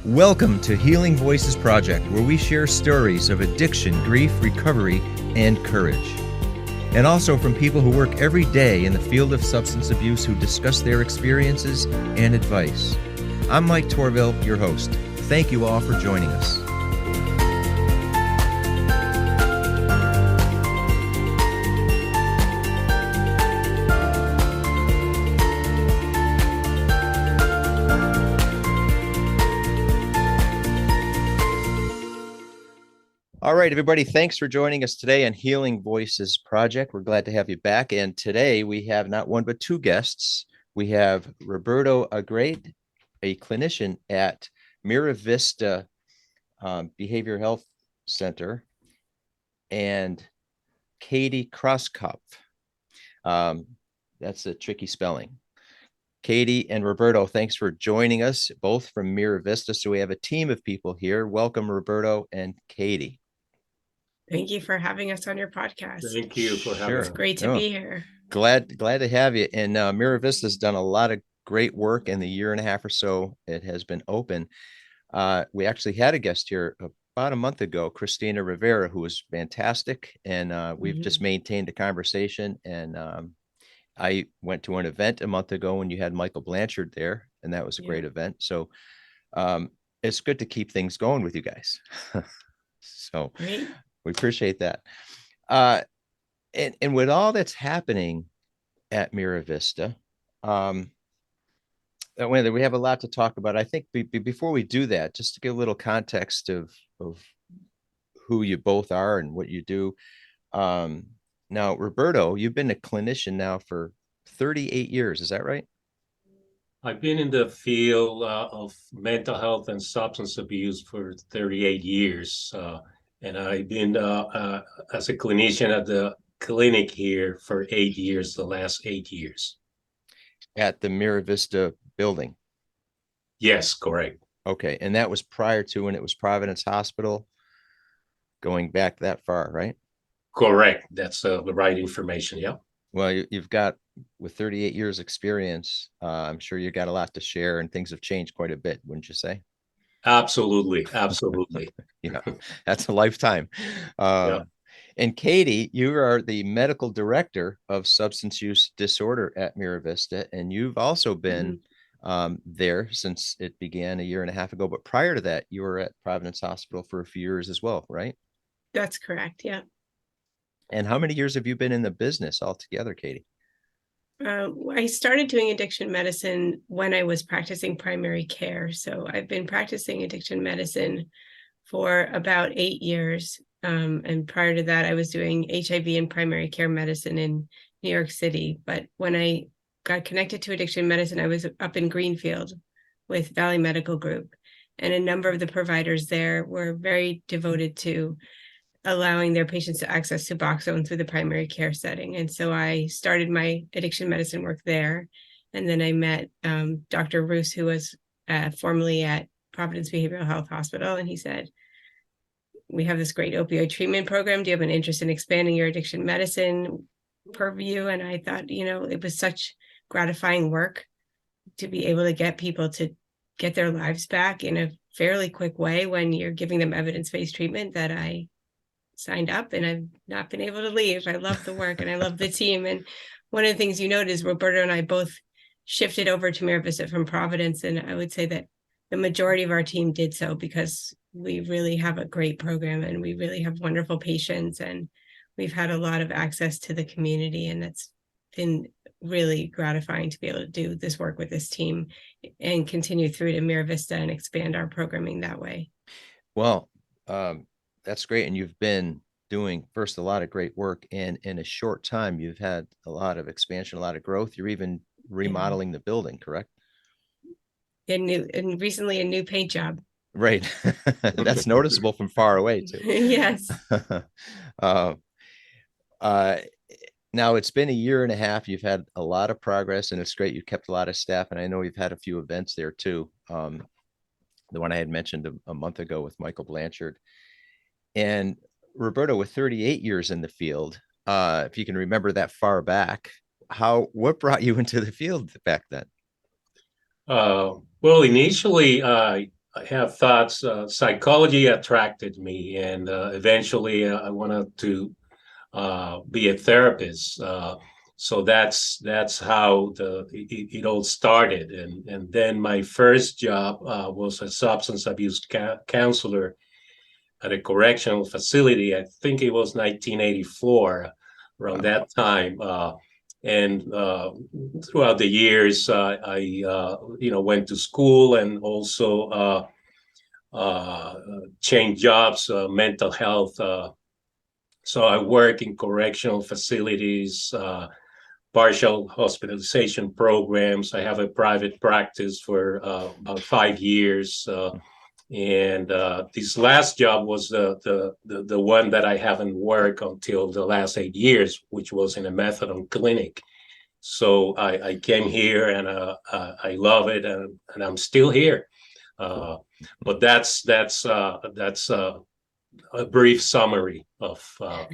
Welcome to Healing Voices Project, where we share stories of addiction, grief, recovery, and courage. And also from people who work every day in the field of substance abuse who discuss their experiences and advice. I'm Mike Torville, your host. Thank you all for joining us. All right, everybody, thanks for joining us today on Healing Voices Project. We're glad to have you back. And today we have not one, but two guests. We have Roberto Agrait, a clinician at MiraVista Behavioral Health Center, and Katie Krauskopf. That's a tricky spelling. Katie and Roberto, thanks for joining us, both from MiraVista. So we have a team of people here. Welcome, Roberto and Katie. Thank you for having us on your podcast. Thank you for having us. It's great to be here. Glad to have you. And MiraVista has done a lot of great work in the year and a half or so it has been open. We actually had a guest here about a month ago, Christina Rivera, who was fantastic. And we've just maintained a conversation. And I went to an event a month ago when you had Michael Blanchard there, and that was a great event. So it's good to keep things going with you guys. So Great. We appreciate that. And with all that's happening at MiraVista, we have a lot to talk about. I think before we do that, just to give a little context of who you both are and what you do. Now, Roberto, you've been a clinician now for 38 years. Is that right? I've been in the field of mental health and substance abuse for 38 years. And I've been as a clinician at the clinic here for 8 years, the last 8 years. At the MiraVista building? Yes, correct. Okay. And that was prior to when it was Providence Hospital, going back that far, right? Correct. That's the right information. Yeah. Well, you've got, with 38 years experience, I'm sure you got a lot to share, and things have changed quite a bit, wouldn't you say? Absolutely. Yeah, that's a lifetime. Yeah. And Katie, you are the medical director of substance use disorder at MiraVista, and you've also been there since it began a year and a half ago. But prior to that, you were at Providence Hospital for a few years as well, right? That's correct. Yeah. And how many years have you been in the business altogether, Katie? I started doing addiction medicine when I was practicing primary care. So I've been practicing addiction medicine for about 8 years. And prior to that, I was doing HIV and primary care medicine in New York City. But when I got connected to addiction medicine, I was up in Greenfield with Valley Medical Group. And a number of the providers there were very devoted to allowing their patients to access Suboxone through the primary care setting. And so I started my addiction medicine work there. And then I met Dr. Roos, who was formerly at Providence Behavioral Health Hospital. And he said, we have this great opioid treatment program. Do you have an interest in expanding your addiction medicine purview? And I thought, it was such gratifying work to be able to get people to get their lives back in a fairly quick way when you're giving them evidence-based treatment, that I signed up, and I've not been able to leave. I love the work and I love the team. And one of the things you note is Roberto and I both shifted over to MiraVista from Providence. And I would say that the majority of our team did so because we really have a great program and we really have wonderful patients, and we've had a lot of access to the community. And that's been really gratifying to be able to do this work with this team and continue through to MiraVista and expand our programming that way. Well, that's great. And you've been doing, first, a lot of great work, and in a short time, you've had a lot of expansion, a lot of growth. You're even remodeling the building, correct? And recently a new paint job. Right. That's noticeable from far away too. Yes. Now it's been a year and a half. You've had a lot of progress, and it's great. You've kept a lot of staff, and I know you've had a few events there too. The one I had mentioned a month ago with Michael Blanchard. And Roberto, with 38 years in the field, if you can remember that far back, what brought you into the field back then? Well, initially, have thoughts. Psychology attracted me, and eventually I wanted to be a therapist. So that's how it all started. And then my first job was a substance abuse counselor at a correctional facility. I think it was 1984, around that time. And throughout the years, I went to school and also changed jobs, mental health. So I work in correctional facilities, partial hospitalization programs. I have a private practice for about 5 years. And this last job was the one that I haven't worked until the last 8 years, which was in a methadone clinic. So I came here and I love it, and I'm still here. But that's a brief summary of my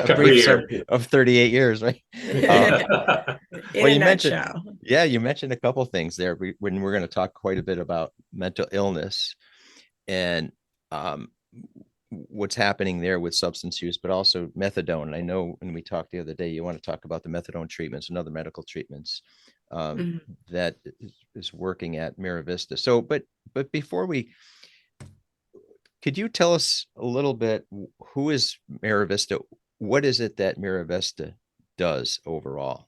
career of 38 years, right? In a nutshell. You mentioned a couple things there when we're going to talk quite a bit about mental illness and what's happening there with substance use, but also methadone. And I know when we talked the other day, you want to talk about the methadone treatments and other medical treatments that is working at MiraVista. So, but before could you tell us a little bit, who is MiraVista? What is it that MiraVista does overall?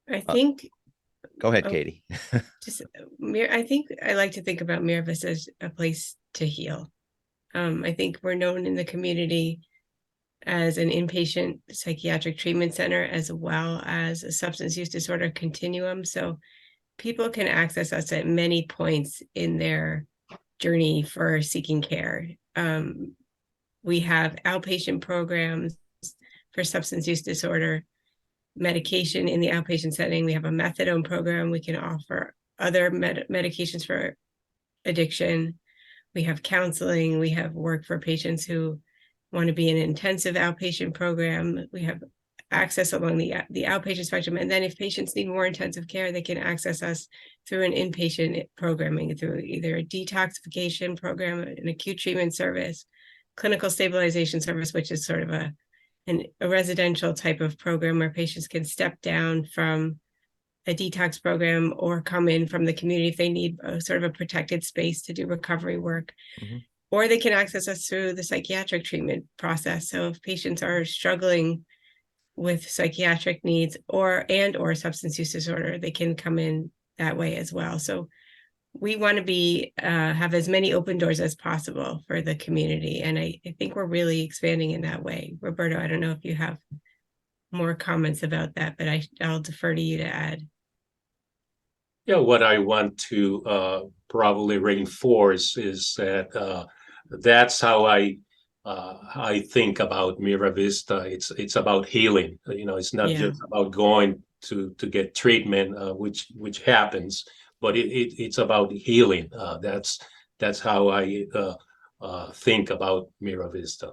I think. Go ahead, Katie. I think I like to think about MiraVista as a place to heal. I think we're known in the community as an inpatient psychiatric treatment center, as well as a substance use disorder continuum. So people can access us at many points in their journey for seeking care. We have outpatient programs for substance use disorder, medication in the outpatient setting. We have a methadone program. We can offer other medications for addiction. We have counseling. We have work for patients who want to be in an intensive outpatient program. We have access along the outpatient spectrum. And then if patients need more intensive care, they can access us through an inpatient programming, through either a detoxification program, an acute treatment service, clinical stabilization service, which is sort of a residential type of program where patients can step down from a detox program or come in from the community if they need a sort of a protected space to do recovery work. Or they can access us through the psychiatric treatment process. So if patients are struggling with psychiatric needs or substance use disorder, they can come in that way as well. So we want to be have as many open doors as possible for the community. And I think we're really expanding in that way. Roberto, I don't know if you have more comments about that, but I'll defer to you to add. Yeah, what I want to probably reinforce is that that's how I think about MiraVista. It's about healing. It's not just about going to get treatment, which happens, but it's about healing. That's how I think about MiraVista.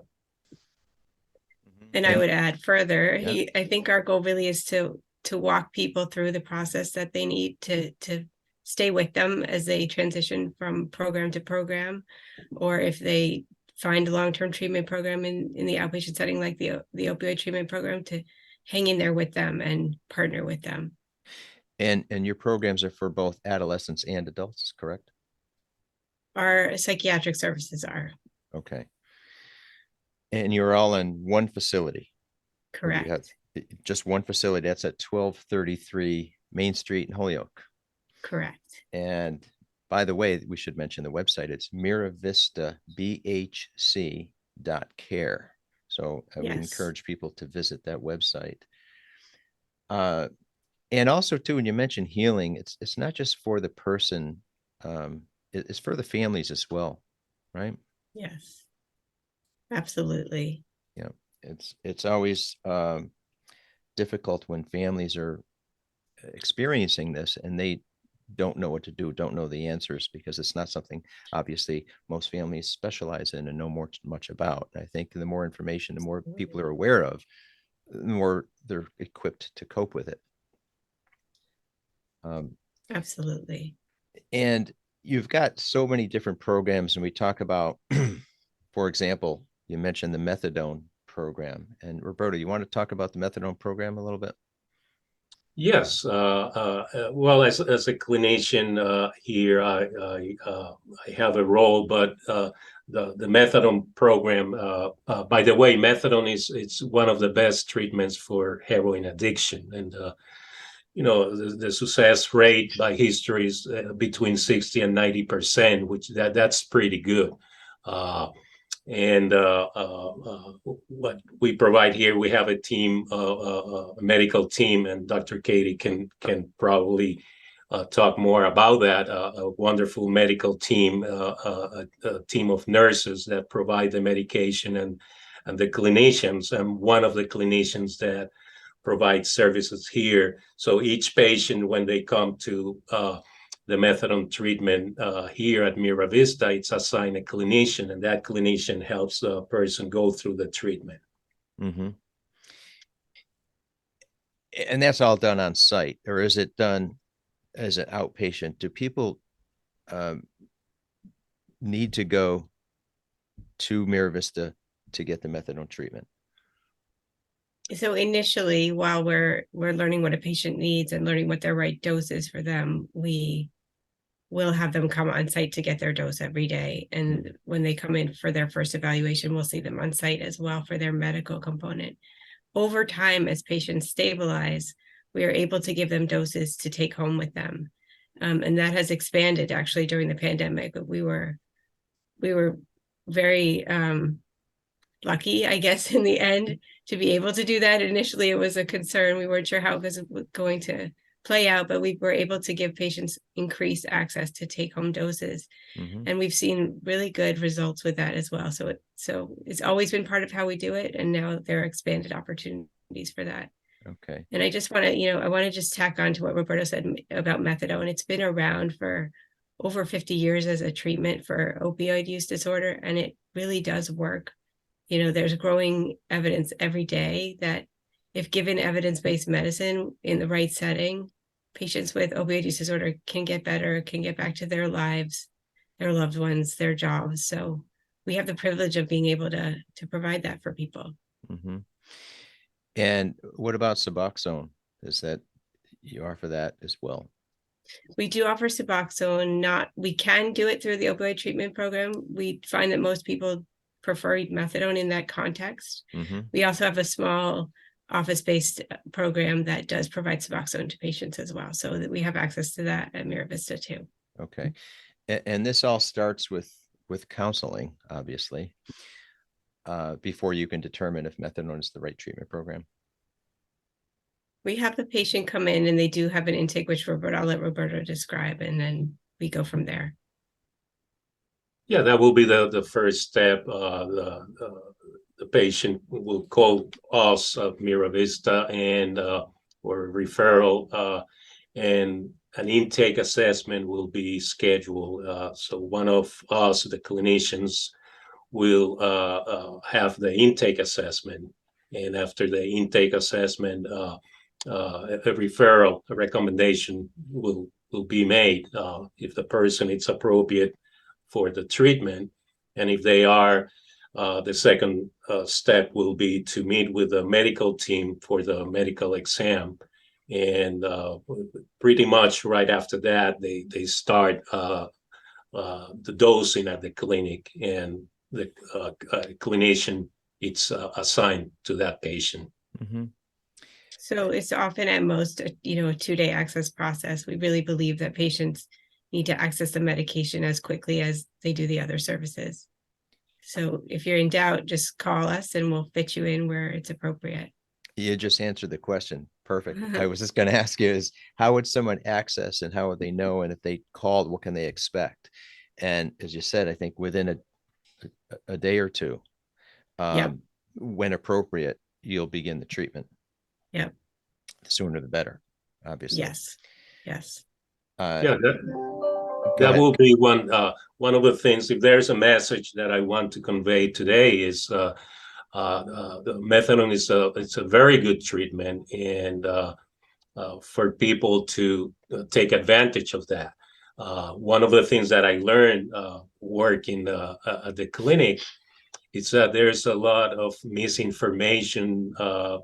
And I would add further, I think our goal really is to walk people through the process that they need to stay with them as they transition from program to program, or if they find a long-term treatment program in the outpatient setting, like the opioid treatment program, to hang in there with them and partner with them. And your programs are for both adolescents and adults, correct? Our psychiatric services are. Okay. And you're all in one facility? Correct. You have just one facility. That's at 1233 Main Street in Holyoke. Correct. And by the way, we should mention the website. It's MiraVistaBHC.care. So I would encourage people to visit that website. And also too, when you mention healing, it's not just for the person, it's for the families as well, right? Yes, absolutely. Yeah, it's always difficult when families are experiencing this and they don't know what to do, don't know the answers, because it's not something obviously most families specialize in and know much about. And I think the more information, the more people are aware of, the more they're equipped to cope with it. Absolutely. And you've got so many different programs, and we talk about, for example, you mentioned the methadone program. And Roberto, you want to talk about the methadone program a little bit? Yes. Well, as a clinician here, I have a role, but the methadone program, by the way, methadone it's one of the best treatments for heroin addiction, and the success rate by history is between 60 and 90%, which that's pretty good. And what we provide here, we have a team, a medical team, and Dr. Katie can probably talk more about that. A wonderful medical team, a team of nurses that provide the medication, and the clinicians. And one of the clinicians that provide services here. So each patient, when they come to the methadone treatment here at MiraVista, it's assigned a clinician, and that clinician helps the person go through the treatment. Mm-hmm. And that's all done on site, or is it done as an outpatient? Do people need to go to MiraVista to get the methadone treatment? So initially, while we're learning what a patient needs and learning what their right dose is for them, we will have them come on site to get their dose every day. And when they come in for their first evaluation, we'll see them on site as well for their medical component. Over time, as patients stabilize, we are able to give them doses to take home with them. And that has expanded actually during the pandemic. We were very lucky, I guess, in the end to be able to do that. Initially, it was a concern. We weren't sure how it was going to play out, but we were able to give patients increased access to take home doses. Mm-hmm. And we've seen really good results with that as well. So it's always been part of how we do it. And now there are expanded opportunities for that. Okay. And I just want to, I want to just tack on to what Roberto said about methadone. It's been around for over 50 years as a treatment for opioid use disorder, and it really does work. There's growing evidence every day that if given evidence-based medicine in the right setting, patients with opioid use disorder can get better, can get back to their lives, their loved ones, their jobs. So we have the privilege of being able to provide that for people. Mm-hmm. And what about Suboxone? Is that you offer that as well? We do offer Suboxone. We can do it through the opioid treatment program. We find that most people prefer methadone in that context. Mm-hmm. We also have a small office-based program that does provide Suboxone to patients as well, so that we have access to that at MiraVista too. Okay. And this all starts with counseling, obviously, before you can determine if methadone is the right treatment program. We have the patient come in and they do have an intake, which I'll let Roberto describe, and then we go from there. Yeah, that will be the first step. The patient will call us at MiraVista and or referral, and an intake assessment will be scheduled. So one of us, the clinicians, will have the intake assessment, and after the intake assessment, a referral, a recommendation will be made if the person is appropriate for the treatment. And if they are, the second step will be to meet with the medical team for the medical exam. And pretty much right after that, they start the dosing at the clinic, and the clinician it's assigned to that patient. Mm-hmm. So it's often at most, a 2-day access process. We really believe that patients need to access the medication as quickly as they do the other services. So if you're in doubt, just call us and we'll fit you in where it's appropriate. You just answered the question. Perfect. I was just going to ask you is how would someone access and how would they know? And if they called, what can they expect? And as you said, I think within a day or two, when appropriate, you'll begin the treatment. Yeah. The sooner the better, obviously. Yes. Yeah, that will be one of the things. If there's a message that I want to convey today is the methadone it's a very good treatment, and for people to take advantage of that. One of the things that I learned working at the clinic is that there's a lot of misinformation,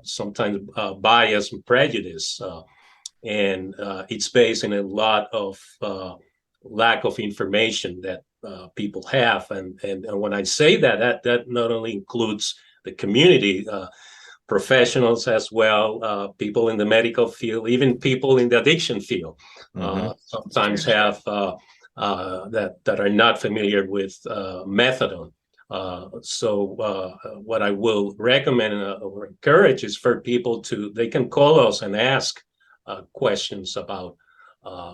sometimes bias and prejudice, and it's based in a lot of lack of information that people have. And when I say that not only includes the community, professionals as well, people in the medical field, even people in the addiction field, sometimes have that are not familiar with methadone. So what I will recommend or encourage is for people they can call us and ask questions about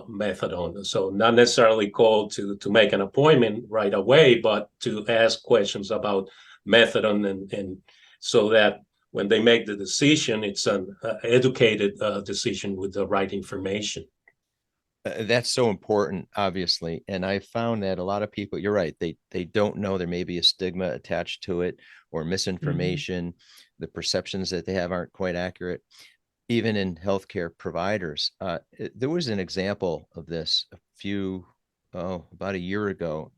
methadone. So not necessarily call to make an appointment right away, but to ask questions about methadone, and so that when they make the decision, it's an educated decision with the right information. That's so important, obviously. And I found that a lot of people, you're right, they don't know. There may be a stigma attached to it or misinformation. The perceptions that they have aren't quite accurate. Even in healthcare providers, there was an example of this about a year ago,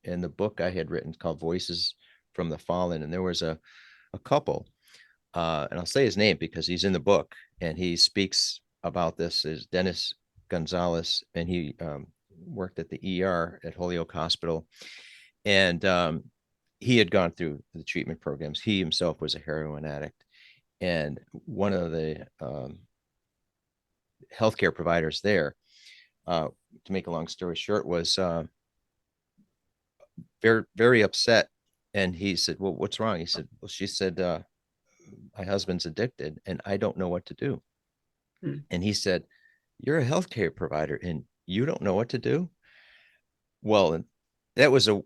in the book I had written called Voices from the Fallen. And there was a couple, and I'll say his name because he's in the book, and he speaks about this, is Dennis Gonzalez, and he worked at the ER at Holyoke Hospital, and he had gone through the treatment programs. He himself was a heroin addict, and one of the healthcare providers there, to make a long story short, was very, very upset. And he said, "Well, what's wrong?" He said, "Well," she said, "my husband's addicted and I don't know what to do." And he said, "You're a healthcare provider and you don't know what to do?" Well, that was a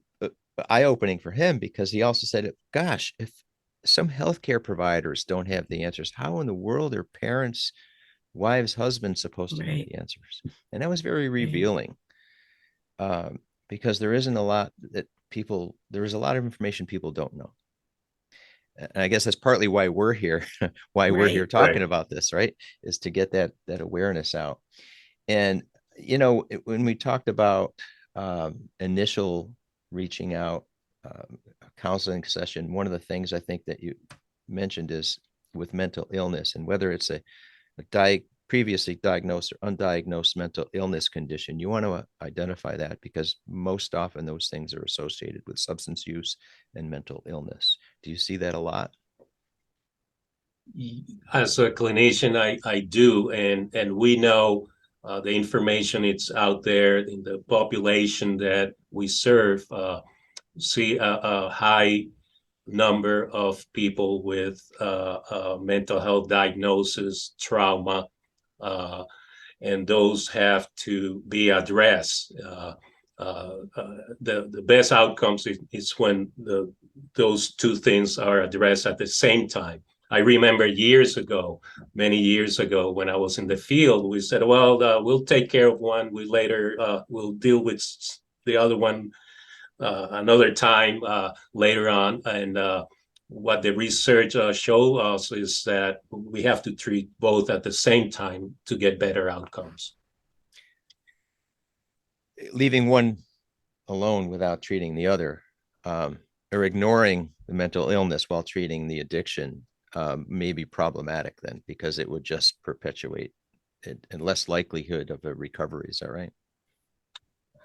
eye-opening for him, because he also said, gosh, if some healthcare providers don't have the answers, how in the world are parents, wives, husbands supposed to know the answers? And that was very revealing, because there is a lot of information people don't know. And I guess that's partly why we're here, we're here talking about this, right? Is to get that awareness out. And, when we talked about initial reaching out, counseling session, one of the things I think that you mentioned is with mental illness, and whether it's a previously diagnosed or undiagnosed mental illness condition, you want to identify that, because most often those things are associated with substance use and mental illness. Do you see that a lot? As a clinician, I do, and we know the information it's out there in the population that we serve. See a high number of people with mental health diagnosis, trauma, and those have to be addressed. The best outcomes is when those two things are addressed at the same time. I remember many years ago, when I was in the field, we said, well, we'll take care of one. We'll deal with the other one another time later on. And what the research showed us is that we have to treat both at the same time to get better outcomes. Leaving one alone without treating the other, or ignoring the mental illness while treating the addiction, may be problematic then, because it would just perpetuate it, and less likelihood of a recovery. Is that right?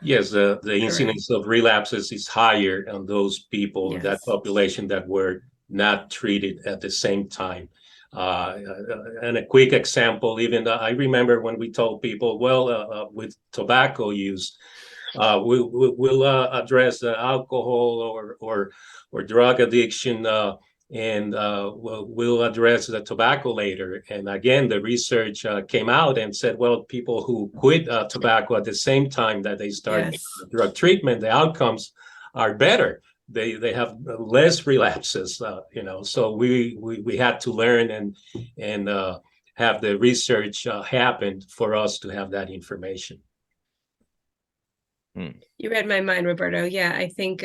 Yes, the incidence of relapses is higher on those people, that population that were not treated at the same time. And a quick example, I remember when we told people, well, with tobacco use, we'll address the alcohol or drug addiction, and we'll address the tobacco later. And again, the research came out and said, well, people who quit tobacco at the same time that they start drug treatment, the outcomes are better. They have less relapses, So we had to learn and have the research happen for us to have that information. You read my mind, Roberto. Yeah, I think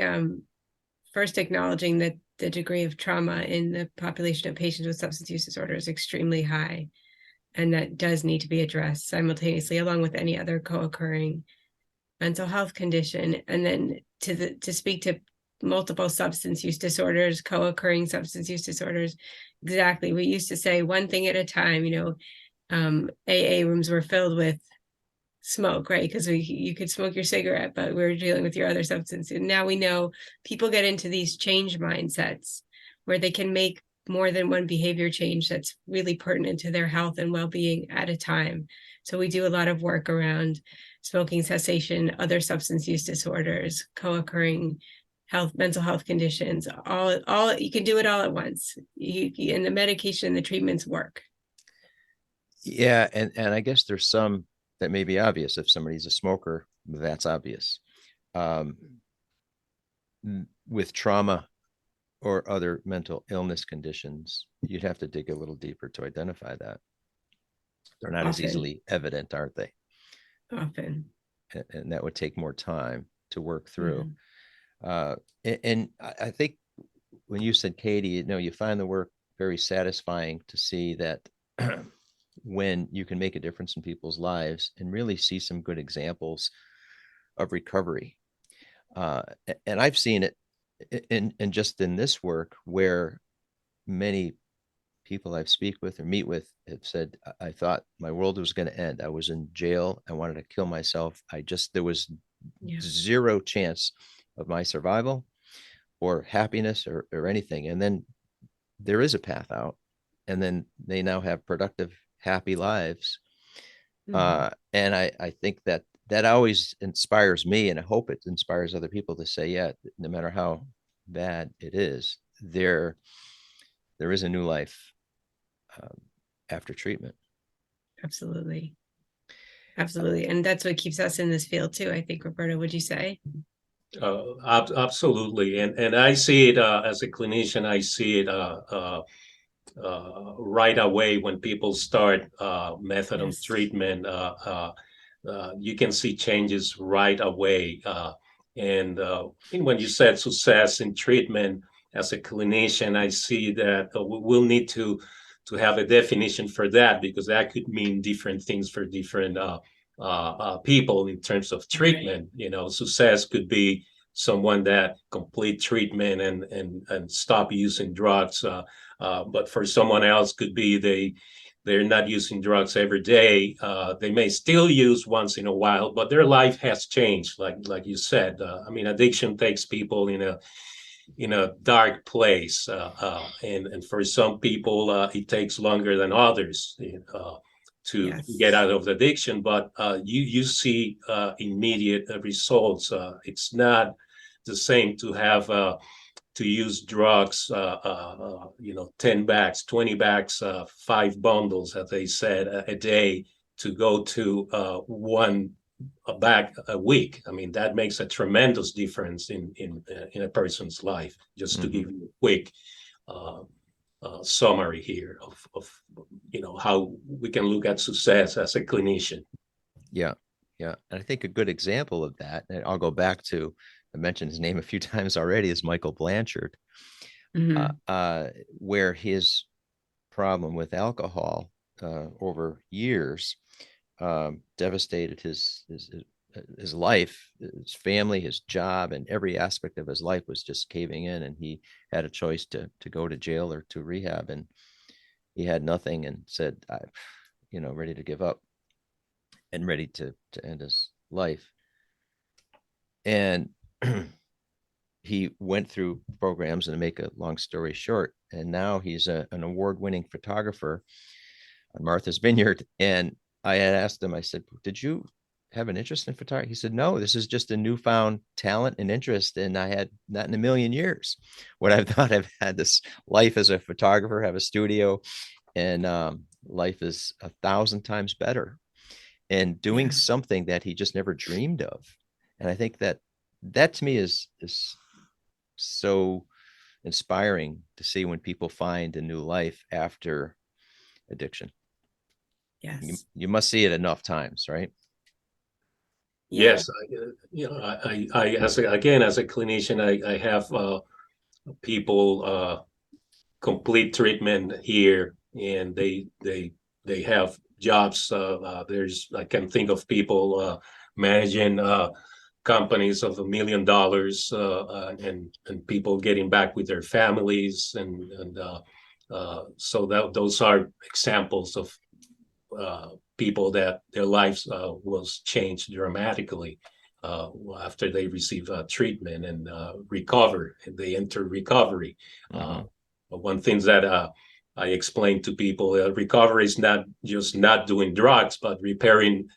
first acknowledging that the degree of trauma in the population of patients with substance use disorder is extremely high. and that does need to be addressed simultaneously, along with any other co-occurring mental health condition. And then to speak to multiple substance use disorders, co-occurring substance use disorders, exactly. We used to say one thing at a time. AA rooms were filled with smoke, right? Because you could smoke your cigarette, but we were dealing with your other substance. And now we know people get into these change mindsets where they can make more than one behavior change that's really pertinent to their health and well-being at a time. So we do a lot of work around smoking cessation, other substance use disorders, co-occurring mental health conditions. All you can do it all at once. And the medication and the treatments work. Yeah, and I guess there's some that may be obvious. If somebody's a smoker, that's obvious. With trauma or other mental illness conditions, you'd have to dig a little deeper to identify that. They're not as easily evident, aren't they? Often. And that would take more time to work through. And I think when you said, Katie, you find the work very satisfying to see that when you can make a difference in people's lives and really see some good examples of recovery. And I've seen it in just in this work where many people I speak with or meet with have said, I thought my world was going to end. I was in jail. I wanted to kill myself. There was zero chance of my survival or happiness or anything. And then there is a path out. And then they now have productive, happy lives. And I think that always inspires me, and I hope it inspires other people to say, yeah, no matter how bad it is, there is a new life after treatment. Absolutely. And that's what keeps us in this field too, I think. Roberto, would you say? Absolutely. And I see it as a clinician, I see it right away when people start methadone treatment. You can see changes right away. And when you said success in treatment, as a clinician, I see that we'll need to have a definition for that, because that could mean different things for different people in terms of treatment. Success could be someone that complete treatment and stop using drugs. But for someone else could be they're not using drugs every day. They may still use once in a while, but their life has changed. Like you said, addiction takes people in a dark place, and for some people it takes longer than others to get out of the addiction. But you see immediate results. It's not the same to have to use drugs, 10 bags, 20 bags, 5 bundles, as they said, a day, to go to a bag a week. That makes a tremendous difference in a person's life. Just to give you a quick summary here of how we can look at success as a clinician. Yeah. And I think a good example of that, and I'll go back to, I mentioned his name a few times already, is Michael Blanchard, where his problem with alcohol over years devastated his life, his family, his job, and every aspect of his life was just caving in. And he had a choice to go to jail or to rehab, and he had nothing, and said, ready to give up and ready to end his life. And he went through programs, and to make a long story short, and now he's an award-winning photographer on Martha's Vineyard. And I had asked him, I said, did you have an interest in photography? He said, no, this is just a newfound talent and interest. And I had not in a million years what I thought I've had this life as a photographer, have a studio, and life is 1,000 times better, and doing something that he just never dreamed of. And I think that to me is so inspiring to see when people find a new life after addiction. Yes. You must see it enough times, right? Yes. I as a clinician, I have people complete treatment here, and they have jobs. I can think of people managing companies of $1 million, and people getting back with their families, and so those are examples of people that their lives was changed dramatically after they receive treatment and recover, and they enter recovery. One thing that I explain to people, recovery is not just not doing drugs, but repairing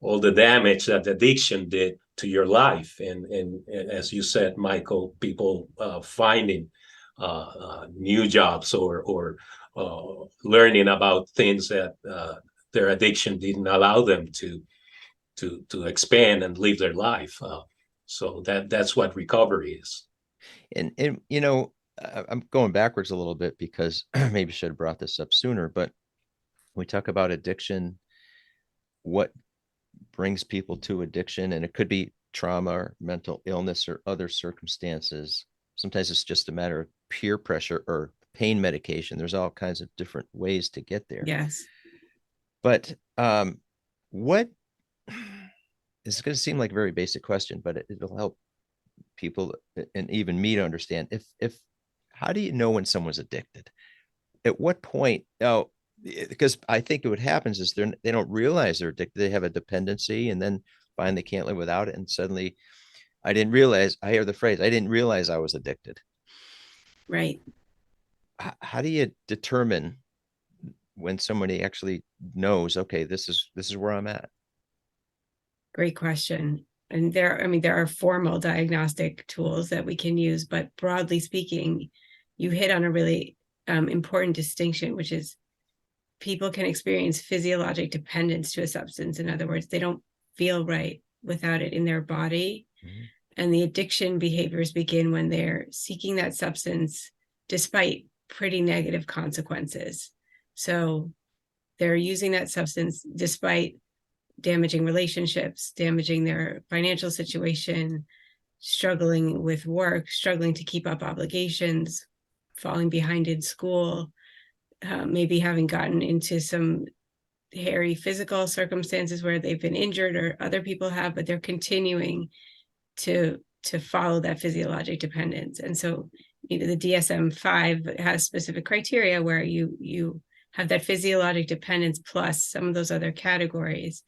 all the damage that addiction did to your life. And as you said, Michael, people finding new jobs or learning about things that their addiction didn't allow them to expand and live their life. So that's what recovery is. And you know, I'm going backwards a little bit because maybe should have brought this up sooner, but we talk about addiction, what brings people to addiction, and it could be trauma or mental illness or other circumstances. Sometimes it's just a matter of peer pressure or pain medication. There's all kinds of different ways to get there. Yes. But what is going to seem like a very basic question, but it'll help people and even me to understand if how do you know when someone's addicted? At what point? Oh, because I think what happens is they don't realize they're addicted. They have a dependency, and then find they can't live without it, and suddenly I didn't realize. I hear the phrase, "I didn't realize I was addicted." Right. How do you determine when somebody actually knows, okay, this is where I'm at? Great question. And there are formal diagnostic tools that we can use, but broadly speaking, you hit on a really important distinction, which is people can experience physiologic dependence to a substance. In other words, they don't feel right without it in their body. Mm-hmm. And the addiction behaviors begin when they're seeking that substance despite pretty negative consequences. So they're using that substance despite damaging relationships, damaging their financial situation, struggling with work, struggling to keep up obligations, falling behind in school, maybe having gotten into some hairy physical circumstances where they've been injured or other people have, but they're continuing to follow that physiologic dependence. And so, you know, the DSM-5 has specific criteria where you have that physiologic dependence plus some of those other categories.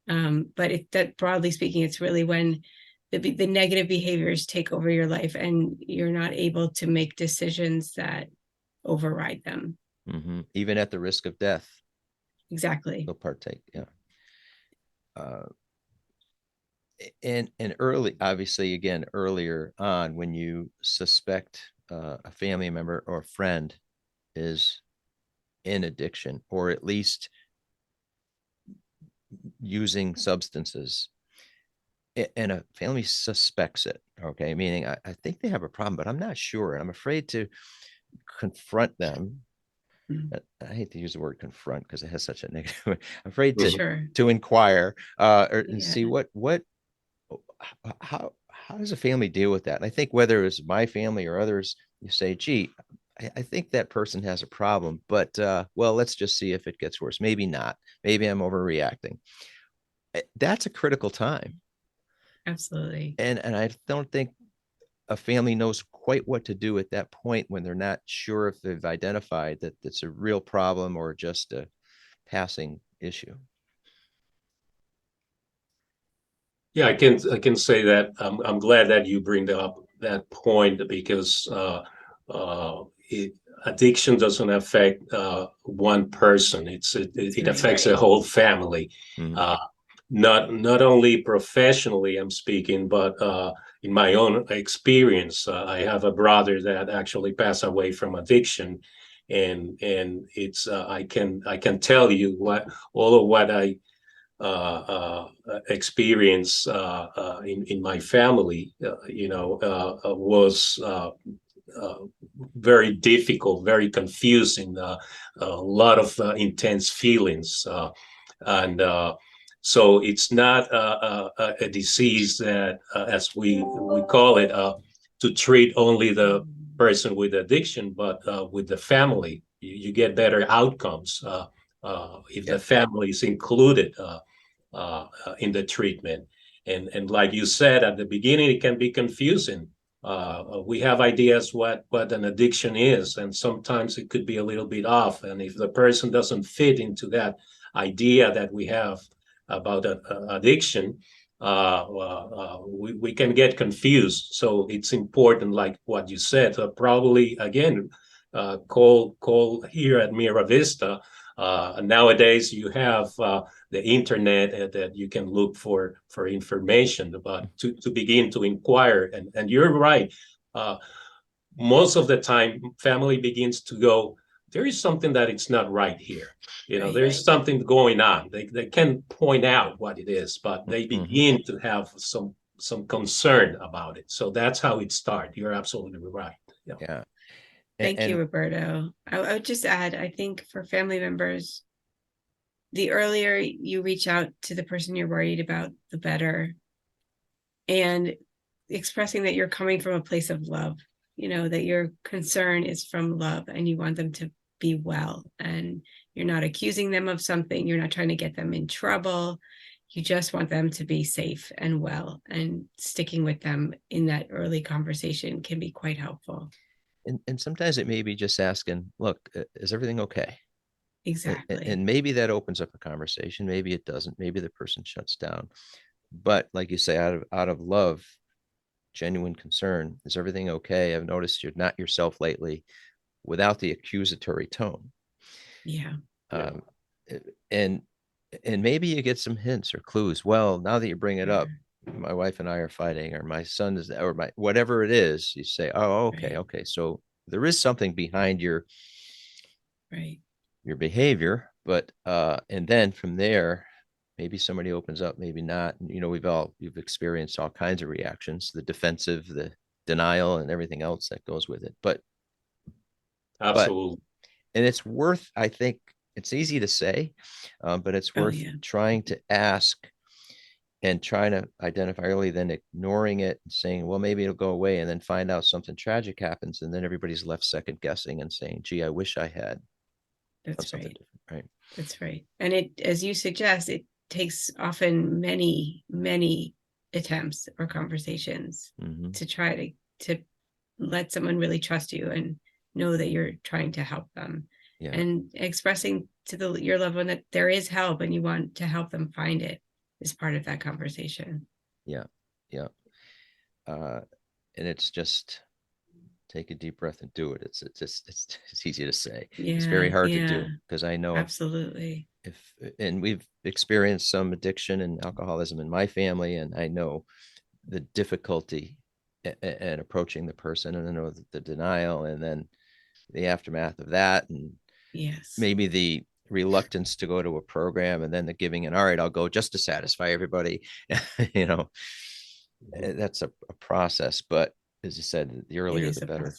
But that broadly speaking, it's really when the negative behaviors take over your life and you're not able to make decisions that override them. Mm-hmm. Even at the risk of death. Exactly. They'll partake. Yeah. And early, obviously, again, earlier on, when you suspect a family member or a friend is in addiction, or at least using substances, and a family suspects it, okay, meaning I think they have a problem, but I'm not sure, and I'm afraid to confront them. I hate to use the word confront because it has such a negative. I'm afraid to inquire and see how does a family deal with that. And I think whether it's my family or others, you say, gee, I think that person has a problem, but well, let's just see if it gets worse. Maybe not. Maybe I'm overreacting. That's a critical time. Absolutely. And I don't think a family knows quite what to do at that point when they're not sure if they've identified that it's a real problem or just a passing issue. Yeah, I can say that I'm glad that you bring up that point, because addiction doesn't affect one person. It affects a whole family. Mm-hmm. Not only professionally, I'm speaking, but in my own experience, I have a brother that actually passed away from addiction, and it's I can tell you all of what I experience in my family, was very difficult, very confusing, a lot of intense feelings, and so it's not a disease that, as we call it, to treat only the person with addiction, but with the family, you get better outcomes. if the family is included in the treatment. And like you said at the beginning, it can be confusing. We have ideas what an addiction is, and sometimes it could be a little bit off. And if the person doesn't fit into that idea that we have about addiction, we can get confused. So it's important, like what you said, probably again, call here at MiraVista. Nowadays, you have the internet that you can look for information about to begin to inquire. And you're right. Most of the time, family begins to go, there is something that it's not right here. There's something going on. They can point out what it is, but they begin to have some concern about it. So that's how it starts. You're absolutely right. Yeah. Thank you, Roberto. I would just add, I think for family members, the earlier you reach out to the person you're worried about, the better. And expressing that you're coming from a place of love, that your concern is from love and you want them to be well. And you're not accusing them of something. You're not trying to get them in trouble. You just want them to be safe and well. And sticking with them in that early conversation can be quite helpful. And sometimes it may be just asking, look, is everything okay? Exactly. And maybe that opens up a conversation. Maybe it doesn't. Maybe the person shuts down. But like you say, out of love, genuine concern, is everything okay? I've noticed you're not yourself lately, without the accusatory tone. Yeah. And maybe you get some hints or clues. Well, now that you bring it up, my wife and I are fighting, or my son is, or my whatever it is, you say, oh, okay, okay. So there is something behind your behavior, but and then from there, maybe somebody opens up, maybe not. You've experienced all kinds of reactions, the defensive, the denial, and everything else that goes with it. But absolutely. And it's worth, I think it's easy to say, but it's worth trying to ask and trying to identify early, then ignoring it and saying, well, maybe it'll go away, and then find out something tragic happens. And then everybody's left second guessing and saying, gee, I wish I had. That's right. Right. That's right. And it, as you suggest, it takes often many, many attempts or conversations to try to let someone really trust you and know that you're trying to help them. And expressing to your loved one that there is help and you want to help them find it is part of that conversation. And it's just take a deep breath and do it. It's easy to say. It's very hard to do, because I know absolutely. And we've experienced some addiction and alcoholism in my family, and I know the difficulty and approaching the person, and I know the denial, and then the aftermath of that, and maybe the reluctance to go to a program, and then the giving in, all right, I'll go just to satisfy everybody. That's a process, but as you said, the earlier the better.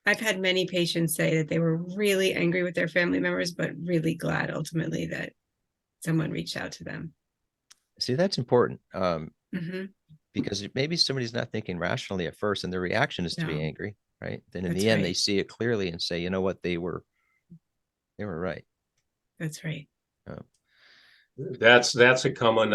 I've had many patients say that they were really angry with their family members, but really glad ultimately that someone reached out to them. See, that's important. Because maybe somebody's not thinking rationally at first, and their reaction is to be angry, right? Then in the end, they see it clearly and say, you know what, they were right. That's right. That's a common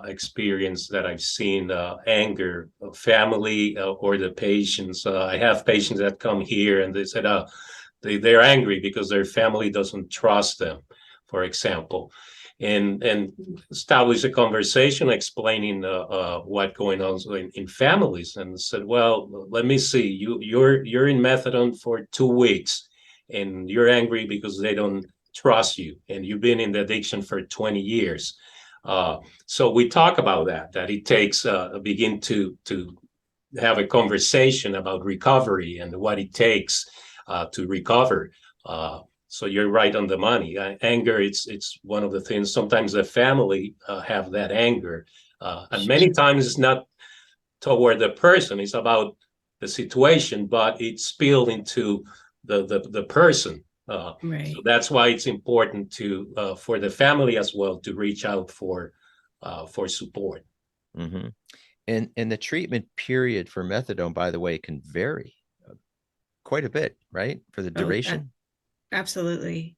experience that I've seen, anger of family or the patients. I have patients that come here and they said they're angry because their family doesn't trust them, for example. And establish a conversation explaining what's going on in families, and said, well, let me see, you're in methadone for 2 weeks and you're angry because they don't trust you, and you've been in the addiction for 20 years. So we talk about that it takes begin to have a conversation about recovery and what it takes to recover. So you're right on the money. Anger, it's one of the things. Sometimes the family have that anger, and many times it's not toward the person. It's about the situation, but it's spilled into the person. So that's why it's important to for the family as well to reach out for support. And the treatment period for methadone, by the way, can vary quite a bit, right? For the duration. Absolutely.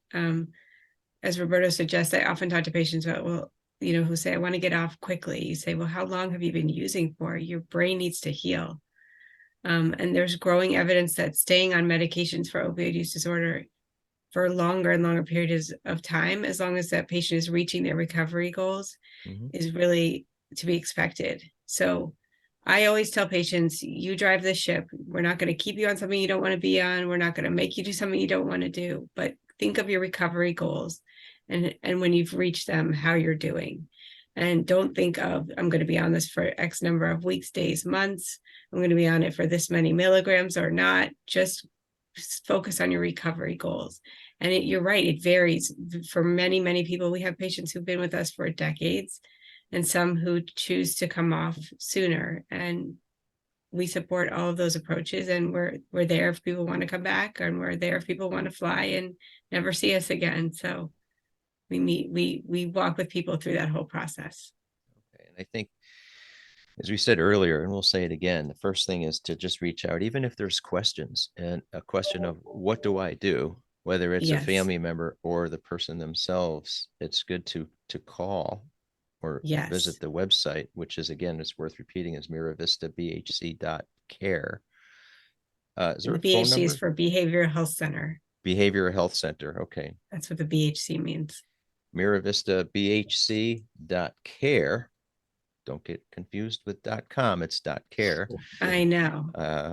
as Roberto suggests, I often talk to patients about, well, who say, I want to get off quickly. You say, well, how long have you been using for? Your brain needs to heal. And there's growing evidence that staying on medications for opioid use disorder for longer and longer periods of time, as long as that patient is reaching their recovery goals, is really to be expected. So I always tell patients, you drive the ship. We're not going to keep you on something you don't want to be on. We're not going to make you do something you don't want to do, but think of your recovery goals and when you've reached them, how you're doing. And don't think of, I'm going to be on this for X number of weeks, days, months. I'm going to be on it for this many milligrams or not. Just focus on your recovery goals. And you're right, it varies for many, many people. We have patients who've been with us for decades and some who choose to come off sooner. And we support all of those approaches, and we're there if people want to come back, and we're there if people want to fly and never see us again. So we walk with people through that whole process. Okay. And I think, as we said earlier, and we'll say it again, the first thing is to just reach out, even if there's questions, and a question of what do I do, whether it's a family member or the person themselves. It's good to call or visit the website, which is, again, it's worth repeating, is MiraVistaBHC.care. Is there a BHC phone number? is for Behavioral Health Center. Behavioral Health Center. Okay. That's what the BHC means. MiraVistaBHC.care. Don't get confused with .com. It's .care. I know.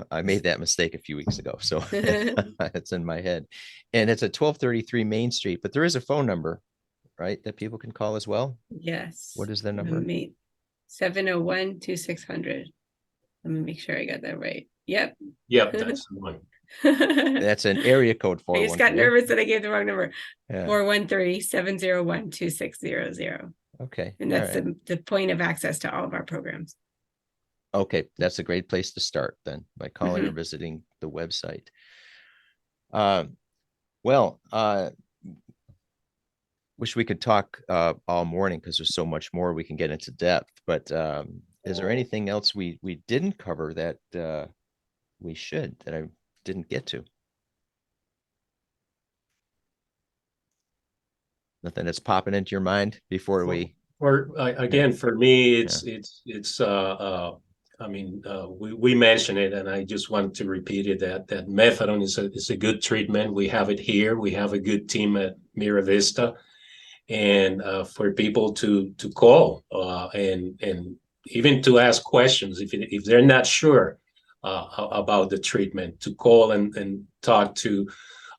I made that mistake a few weeks ago, so it's in my head. And it's at 1233 Main Street, but there is a phone number, right, that people can call as well? Yes. What is the number? 701-2600. Let me make sure I got that right. Yep. Yep, that's the one. That's an area code 413. I just got nervous that I gave the wrong number. 413-701-2600. Okay. And that's the point of access to all of our programs. Okay. That's a great place to start then, by calling or visiting the website. Wish we could talk all morning, because there's so much more we can get into depth, but is there anything else we didn't cover that we should, that I didn't get to? Nothing that's popping into your mind before we? Again, for me, it's I mean, we mentioned it, and I just want to repeat it, that methadone is a good treatment. We have it here. We have a good team at MiraVista, and for people to call and even to ask questions if they're not sure about the treatment, to call and talk to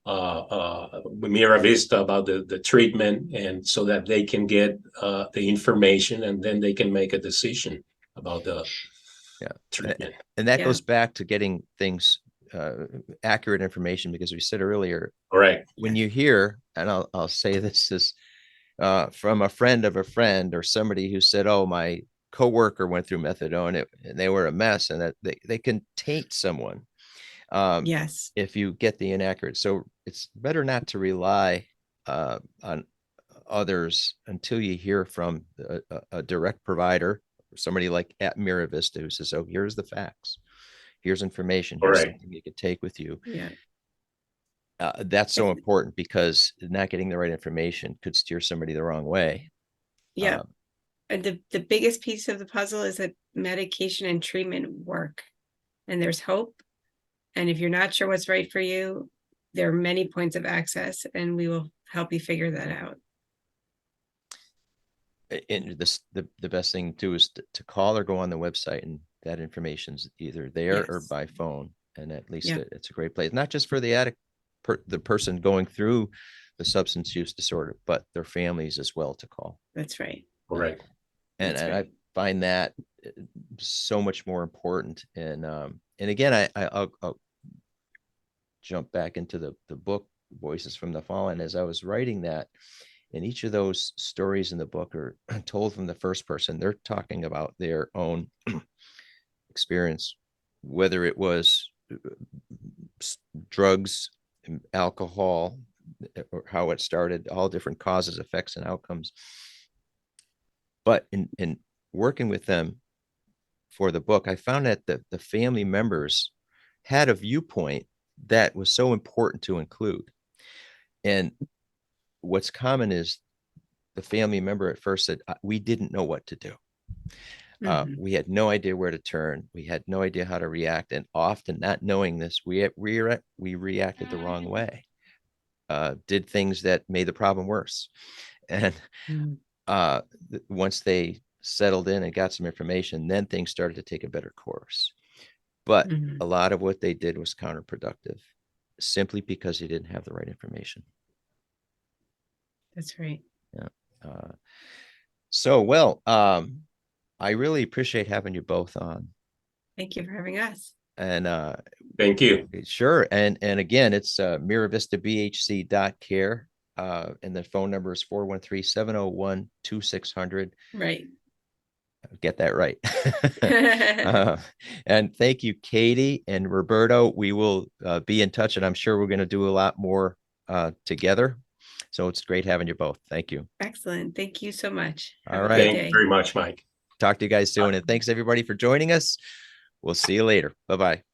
MiraVista about the treatment, and so that they can get the information, and then they can make a decision about the treatment. And that goes back to getting things accurate information, because we said earlier, correct, when you hear, and I'll say this is from a friend of a friend, or somebody who said, oh, my coworker went through methadone and they were a mess, and that they can taint someone. If you get the inaccurate. So it's better not to rely on others until you hear from a direct provider, or somebody like at MiraVista, who says, oh, here's the facts, here's information, here's something you could take with you. That's so important, because not getting the right information could steer somebody the wrong way. And the biggest piece of the puzzle is that medication and treatment work, and there's hope. And if you're not sure what's right for you, there are many points of access, and we will help you figure that out. And the best thing too is to call or go on the website, and that information's either there or by phone. And at least it's a great place, not just for the addict, the person going through the substance use disorder, but their families as well, to call. That's right. Correct. And I find that so much more important. And again, I'll jump back into the book, Voices from the Fallen. As I was writing that, and each of those stories in the book are told from the first person. They're talking about their own experience, whether it was drugs, alcohol, or how it started, all different causes, effects, and outcomes. But in working with them for the book, I found that the family members had a viewpoint that was so important to include. And what's common is the family member at first said, we didn't know what to do. We had no idea where to turn. We had no idea how to react. And often, not knowing this, we reacted the wrong way, did things that made the problem worse. And once they settled in and got some information, then things started to take a better course. But a lot of what they did was counterproductive, simply because they didn't have the right information. That's right. Yeah. So, well, I really appreciate having you both on. Thank you for having us. And thank you. Sure. And again, it's MiraVistaBHC.care. And the phone number is 413-701-2600. Right. Get that right. And thank you, Katie and Roberto. We will be in touch, and I'm sure we're going to do a lot more together. So it's great having you both. Thank you. Excellent. Thank you so much. All right. Thank you very much, Mike. Talk to you guys soon. And thanks everybody for joining us. We'll see you later. Bye-bye.